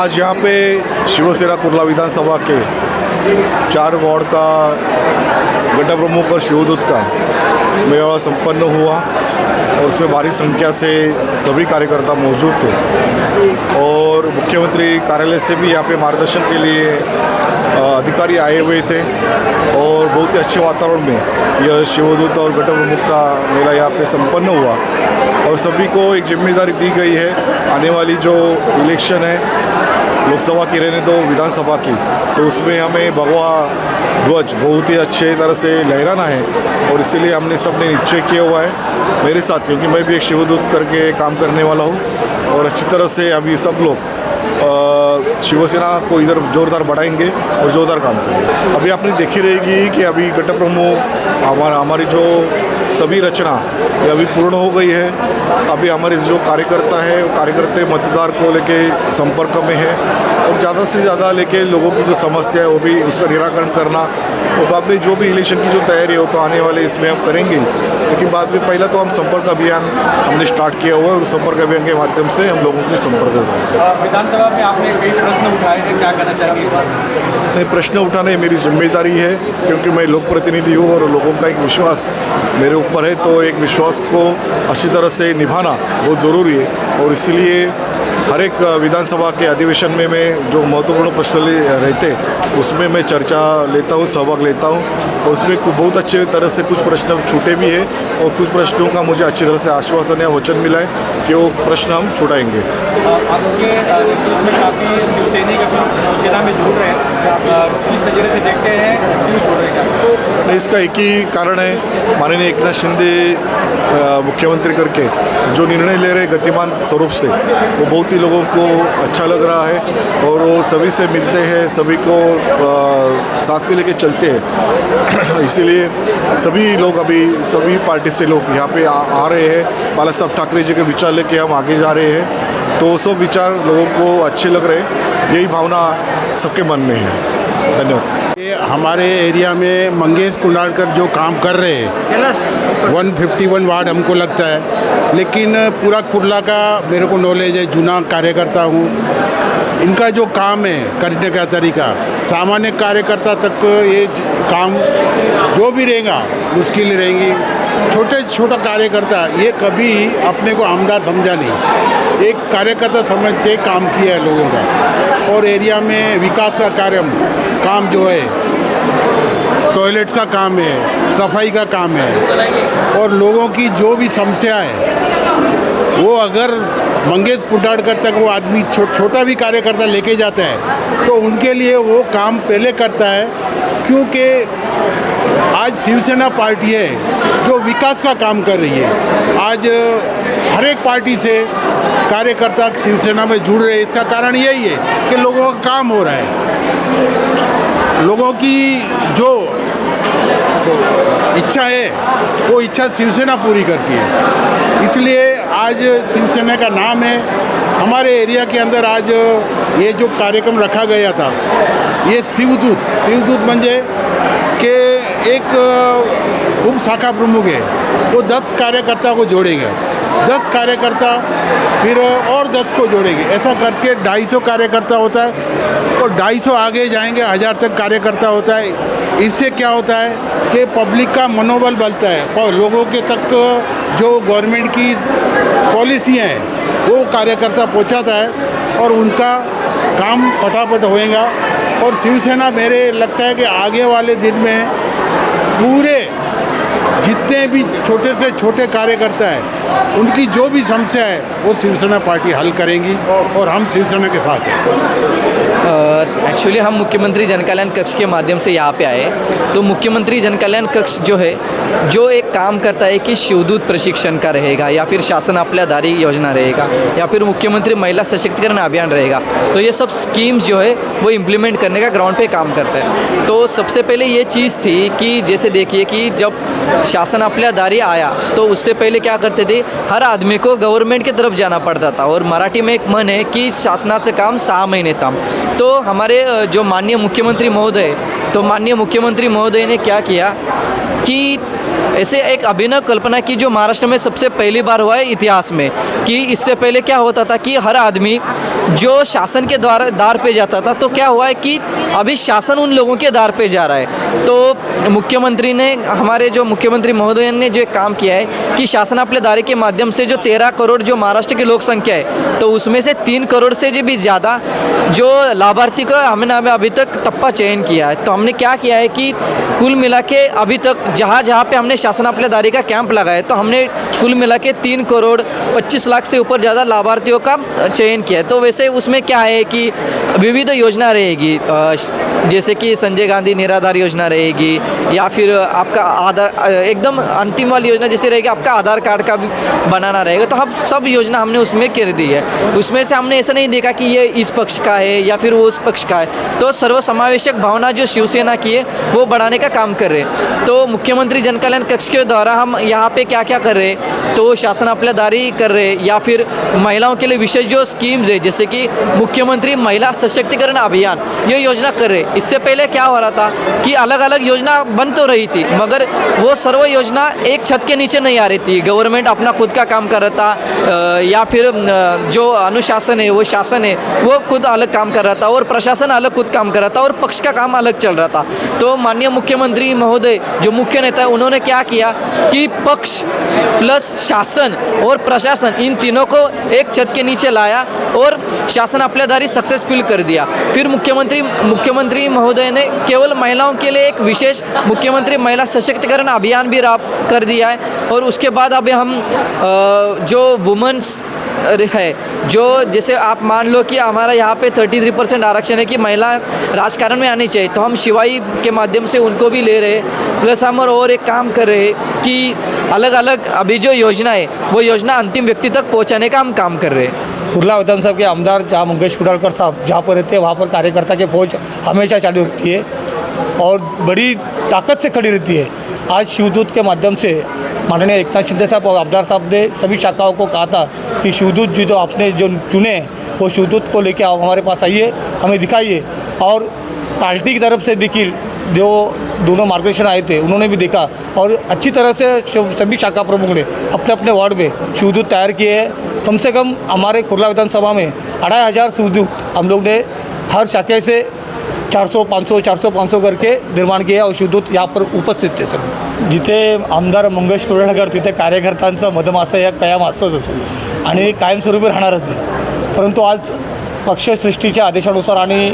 आज यहाँ पे शिवसेना कुर्ला विधानसभा के 4 वार्ड का गठन प्रमुख और शिवदूत का मेला संपन्न हुआ और उसमें भारी संख्या से सभी कार्यकर्ता मौजूद थे और मुख्यमंत्री कार्यालय से भी यहाँ पे मार्गदर्शन के लिए अधिकारी आए हुए थे और बहुत ही अच्छे वातावरण में यह शिवदूत और गठन प्रमुख का मेला यहाँ पे संपन्न हुआ और सभी को एक जिम्मेदारी दी गई है। आने वाली जो इलेक्शन है लोकसभा की रहने दो विधानसभा की, तो उसमें हमें भगवा ध्वज बहुत ही अच्छे तरह से लहराना है और इसीलिए हमने सबने निश्चय किया हुआ है मेरे साथ, क्योंकि मैं भी एक शिवदूत करके काम करने वाला हूँ और अच्छी तरह से अभी सब लोग शिवसेना को इधर जोरदार बढ़ाएंगे और जोरदार काम करेंगे। अभी आपने देखी रहेगी कि अभी गठन प्रमुख हमारी जो सभी रचना ये अभी पूर्ण हो गई है। अभी हमारे जो कार्यकर्ता है वो कार्यकर्ता मतदार को लेके संपर्क में है और ज़्यादा से ज़्यादा लेके लोगों की जो समस्या है वो भी उसका निराकरण करना और बाद में जो भी इलेक्शन की जो तैयारी हो तो आने वाले इसमें हम करेंगे, लेकिन बाद में पहला तो हम संपर्क अभियान हमने स्टार्ट किया हुआ है और संपर्क अभियान के माध्यम से हम लोगों के संपर्क करेंगे। विधानसभा में आपने कई प्रश्न उठाए हैं, क्या कहना चाहेंगे? नहीं, प्रश्न उठाने मेरी जिम्मेदारी है क्योंकि मैं लोक प्रतिनिधि हूँ और लोगों का एक विश्वास मेरे ऊपर है, तो एक विश्वास को अच्छी तरह से निभाना बहुत ज़रूरी है और इसलिए हर एक विधानसभा के अधिवेशन में मैं जो महत्वपूर्ण प्रश्न रहते उसमें मैं चर्चा लेता हूँ, सहभाग लेता हूँ और उसमें बहुत अच्छे तरह से कुछ प्रश्न छूटे भी हैं और कुछ प्रश्नों का मुझे अच्छी तरह से आश्वासन या वचन मिला है कि वो प्रश्न हम छुड़ाएंगे। आपके नेतृत्व में काफ़ी शिवसेना में जुड़ रहे हैं, किस नज़रिए से देखते हैं, क्यों जुड़ रहे हैं? इसका एक ही कारण है, माननीय एकनाथ शिंदे मुख्यमंत्री करके जो निर्णय ले रहे गतिमान स्वरूप से वो बहुत ही लोगों को अच्छा लग रहा है और वो सभी से मिलते हैं, सभी को साथ में लेके चलते हैं। इसीलिए सभी लोग अभी सभी पार्टी से लोग यहाँ पे आ रहे हैं। बाला साहब ठाकरे जी के विचार लेके हम आगे जा रहे हैं, तो सब विचार लोगों को अच्छे लग रहे हैं, यही भावना सबके मन में है। धन्यवाद। ये हमारे एरिया में मंगेश कुंडालकर जो काम कर रहे हैं 151 वार्ड हमको लगता है, लेकिन पूरा कुर्ला का मेरे को नॉलेज है, जूना कार्यकर्ता हूँ। इनका जो काम है करने का तरीका सामान्य कार्यकर्ता तक ये काम जो भी रहेगा मुश्किल रहेंगी। छोटा कार्यकर्ता ये कभी अपने को आमदार समझा नहीं, एक कार्यकर्ता समझ के काम किया है लोगों का और एरिया में विकास का काम जो है टॉयलेट्स का काम है, सफाई का काम है और लोगों की जो भी समस्या है वो अगर मंगेश कुंडालकर तक वो आदमी छोटा भी कार्यकर्ता लेके जाता है तो उनके लिए वो काम पहले करता है, क्योंकि आज शिवसेना पार्टी है जो विकास का काम कर रही है। आज हर एक पार्टी से कार्यकर्ता शिवसेना में जुड़ रहे हैं, इसका कारण यही है कि लोगों का काम हो रहा है, लोगों की जो इच्छा है वो इच्छा शिवसेना पूरी करती है। इसलिए आज शिवसेना का नाम है हमारे एरिया के अंदर। आज ये जो कार्यक्रम रखा गया था ये शिवदूत म्हणजे के एक उप शाखा प्रमुख है, वो 10 कार्यकर्ता को जोड़ेंगे, 10 कार्यकर्ता फिर और 10 को जोड़ेंगे, ऐसा करके 250 कार्यकर्ता होता है और 250 आगे जाएंगे 1000 तक कार्यकर्ता होता है। इससे क्या होता है कि पब्लिक का मनोबल बढ़ता है और लोगों के तक जो गवर्नमेंट की पॉलिसियाँ हैं वो कार्यकर्ता पहुंचाता है और उनका काम फटाफट होएगा। और शिवसेना मेरे लगता है कि आगे वाले दिन में पूरे जितने भी छोटे से छोटे कार्यकर्ता हैं उनकी जो भी समस्या है वो शिवसेना पार्टी हल करेंगी और हम शिवसेना के साथ हैं। एक्चुअली हम मुख्यमंत्री जन कल्याण कक्ष के माध्यम से यहाँ पे आए, तो मुख्यमंत्री जन कल्याण कक्ष जो है जो एक काम करता है कि शिवदूत प्रशिक्षण का रहेगा या फिर शासन आपल्या दारी योजना रहेगा या फिर मुख्यमंत्री महिला सशक्तिकरण अभियान रहेगा, तो ये सब स्कीम्स जो है वो इम्प्लीमेंट करने का ग्राउंड पे काम करता है। तो सबसे पहले ये चीज़ थी कि जैसे देखिए कि जब शासन आपल्या दारी आया तो उससे पहले क्या करते थे, हर आदमी को गवर्नमेंट की तरफ जाना पड़ता था और मराठी में एक मन है कि शासनाचं काम 6 महीने काम। तो हमारे जो माननीय मुख्यमंत्री महोदय ने क्या किया कि ऐसे एक अभिनव कल्पना की जो महाराष्ट्र में सबसे पहली बार हुआ है इतिहास में, कि इससे पहले क्या होता था कि हर आदमी जो शासन के द्वारा दार पे जाता था, तो क्या हुआ है कि अभी शासन उन लोगों के दार पे जा रहा है। तो मुख्यमंत्री ने, हमारे जो मुख्यमंत्री महोदय ने जो एक काम किया है कि शासन आपल्या दारी के माध्यम से जो 13 करोड़ जो महाराष्ट्र की लोक संख्या है, तो उसमें से 3 करोड़ से भी ज़्यादा जो लाभार्थी को हमने अभी तक टप्पा चयन किया है। तो हमने क्या किया है कि कुल मिला के अभी तक जहाँ जहाँ पे हमने शासन आपल्या दारी का कैंप लगाया, तो हमने कुल मिला के 3 करोड़ 25 लाख से ऊपर ज़्यादा लाभार्थियों का चयन किया है। तो वैसे उसमें क्या है कि विविध योजना रहेगी, जैसे कि संजय गांधी निराधार योजना रहेगी, या फिर आपका आधार एकदम अंतिम वाली योजना जैसे रहेगी आपका आधार कार्ड का भी बनाना रहेगा। तो हम सब योजना हमने उसमें कर दी है। उसमें से हमने ऐसा नहीं देखा कि ये इस पक्ष का है या फिर वो उस पक्ष का है। तो सर्वसमावेशक भावना जो शिवसेना की है वो बढ़ाने का काम कर रहे हैं। तो मुख्यमंत्री जन कल्याण कक्ष के द्वारा हम यहाँ पे क्या क्या कर रहे हैं, तो शासन आपल्या दारी कर रहे हैं, या फिर महिलाओं के लिए विशेष जो स्कीम्स है जैसे कि मुख्यमंत्री महिला सशक्तिकरण अभियान, ये योजना कर रहे। इससे पहले क्या हो रहा था कि अलग अलग योजना बन तो रही थी, मगर वो सर्व योजना एक छत के नीचे नहीं आ रही थी। गवर्नमेंट अपना खुद का काम कर रहा था, या फिर जो अनुशासन है वो शासन है वो खुद अलग काम कर रहा था, और प्रशासन अलग खुद काम कर रहा था, और पक्ष का काम अलग चल रहा था। तो माननीय मुख्यमंत्री महोदय जो मुख्य नेता है, उन्होंने क्या किया कि पक्ष प्लस शासन और प्रशासन इन तीनों को एक छत के नीचे लाया और शासन आपल्या दारी सक्सेसफुल कर दिया। फिर मुख्यमंत्री महोदय ने केवल महिलाओं के लिए एक विशेष मुख्यमंत्री महिला सशक्तिकरण अभियान भी कर दिया है। और उसके बाद अभी हम जो वुमेन्स है, जो जैसे आप मान लो कि हमारा यहाँ पे 33% आरक्षण है कि महिला राजकारण में आनी चाहिए, तो हम शिवाई के माध्यम से उनको भी ले रहे हैं। प्लस हम और एक काम कर रहे हैं कि अलग अलग अभी जो योजना है वो योजना अंतिम व्यक्ति तक पहुँचाने का हम काम कर रहे हैं। कुर्ला विधानसभा के आमदार जहाँ मंगेश कुडालकर साहब जहाँ पर रहते हैं वहाँ पर कार्यकर्ता की फौज हमेशा चालू रहती है और बड़ी ताकत से खड़ी रहती है। आज शिवदूत के माध्यम से माननीय एकनाथ शिंदे साहब और आमदार साहब ने सभी शाखाओं को कहा था कि शिवदूत जी जो आपने जो चुने वो शिवदूत को लेकर हमारे पास आइए, हमें दिखाइए। और पार्टी की तरफ से देखिए जो दोनों मार्गदर्शन आए थे उन्होंने भी देखा और अच्छी तरह से सभी शाखा प्रमुख ने अपने अपने वार्ड में शिवदूत तैयार किए हैं। कम से कम हमारे कुर्ला विधानसभा में 2500 शिवदूत हम लोग ने हर शाखे से 400-500 करके निर्माण किया और शिवदूत यहाँ पर उपस्थित थे सब। जिथे आमदार मंगेश कुडाळकर तिथे कार्यकर्त्यांचा मधमासा या कायम असतंच आणि कायमस्वरूपी राहणारच आहे। परंतु आज पक्षसृष्टीच्या आदेशानुसार आणि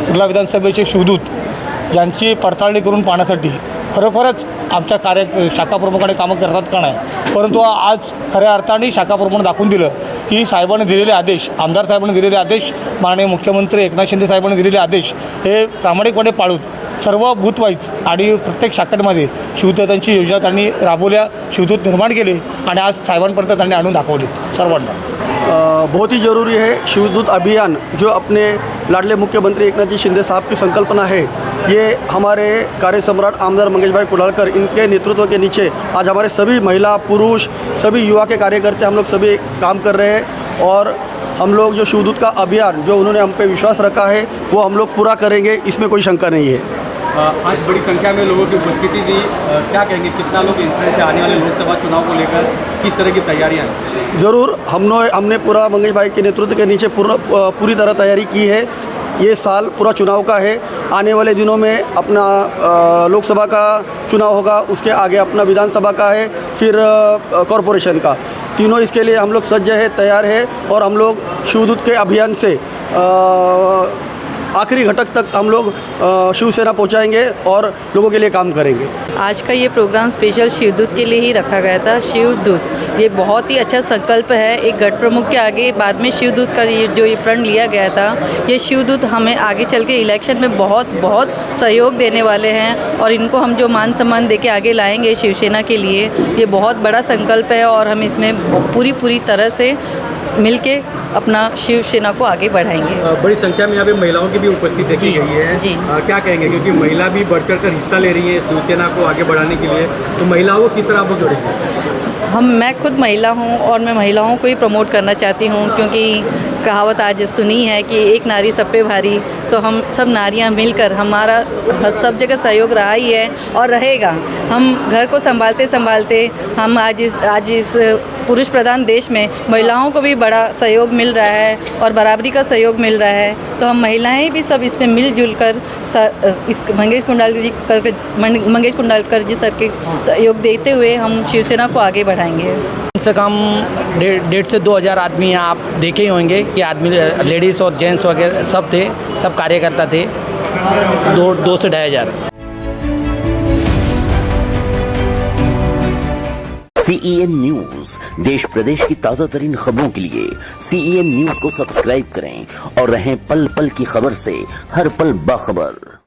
कुर्ला विधानसभेचे शिवदूत यांची पडताळणी करून पाहण्यासाठी खरोखरच आमच्या शाखा प्रमुखाने कामं करतात का नाही, परंतु आज खऱ्या अर्थाने शाखा प्रमुखाने दाखवून दिलं की साहेबांनी दिलेले आदेश, आमदार साहेबांनी दिलेले आदेश, माननीय मुख्यमंत्री एकनाथ शिंदे साहेबांनी दिलेले आदेश हे प्रामाणिकपणे पाळून सर्व बूथवाईज आणि प्रत्येक शाखेमध्ये शिवदूतांची योजना त्यांनी राबवल्या, शिवदूत निर्माण केले आणि आज साहेबांपर्यंत त्यांनी आणून दाखवलीत सर्वांना। बहुत ही ज़रूरी है शिवदूत अभियान जो अपने लाडले मुख्यमंत्री एकनाथ जी शिंदे साहब की संकल्पना है। ये हमारे कार्य सम्राट आमदार मंगेश भाई कुडालकर इनके नेतृत्व के नीचे आज हमारे सभी महिला पुरुष सभी युवा के कार्यकर्ता हम लोग सभी काम कर रहे हैं और हम लोग जो शिवदूत का अभियान जो उन्होंने हम पे विश्वास रखा है वो हम लोग पूरा करेंगे, इसमें कोई शंका नहीं है। आज बड़ी संख्या में लोगों की उपस्थिति थी, क्या कहेंगे कितना लोग इंटरेस्ट से आने वाले लोकसभा चुनाव को लेकर किस तरह की तैयारियां हैं? ज़रूर हमने पूरा मंगेश भाई के नेतृत्व के नीचे पूरी तरह तैयारी की है। ये साल पूरा चुनाव का है, आने वाले दिनों में अपना लोकसभा का चुनाव होगा, उसके आगे अपना विधानसभा का है, फिर कॉरपोरेशन का, तीनों इसके लिए हम लोग सज्ज है, तैयार है और हम लोग शिवदूत के अभियान से आखिरी घटक तक हम लोग शिवसेना पहुंचाएंगे और लोगों के लिए काम करेंगे। आज का ये प्रोग्राम स्पेशल शिवदूत के लिए ही रखा गया था। शिवदूत ये बहुत ही अच्छा संकल्प है। एक गढ़ प्रमुख के आगे बाद में शिवदूत का ये प्रण लिया गया था। ये शिवदूत हमें आगे चल के इलेक्शन में बहुत सहयोग देने वाले हैं और इनको हम जो मान सम्मान दे के आगे लाएंगे शिवसेना के लिए, ये बहुत बड़ा संकल्प है और हम इसमें पूरी तरह से मिलके अपना शिवसेना को आगे बढ़ाएंगे। बड़ी संख्या में यहाँ पे महिलाओं की भी उपस्थिति देखी गई है जी। क्या कहेंगे, क्योंकि महिला भी बढ़ चढ़ कर हिस्सा ले रही है शिवसेना को आगे बढ़ाने के लिए, तो महिलाओं को किस तरह आप जोड़ेंगे? मैं खुद महिला हूँ और मैं महिलाओं को ही प्रमोट करना चाहती हूँ, क्योंकि कहावत आज सुनी है कि एक नारी सब पे भारी, तो हम सब नारियां मिलकर हमारा सब जगह सहयोग रहा ही है और रहेगा। हम घर को संभालते संभालते हम आज इस पुरुष प्रधान देश में महिलाओं को भी बड़ा सहयोग मिल रहा है और बराबरी का सहयोग मिल रहा है, तो हम महिलाएं भी सब इसमें मिलजुल कर इस मंगेश कुंडालकर जी सर के सहयोग देते हुए हम शिवसेना को आगे बढ़ाएंगे। कम से कम 1,500 से 2,000 आदमी यहाँ आप देखे ही होंगे कि आदमी लेडीज़ और जेंट्स वगैरह सब थे, सब कार्यकर्ता थे, 2 से 2,500। CEN न्यूज देश प्रदेश की ताजा तरीन खबरों के लिए CEN न्यूज को सब्सक्राइब करें और रहें पल पल की खबर से हर पल बाखबर।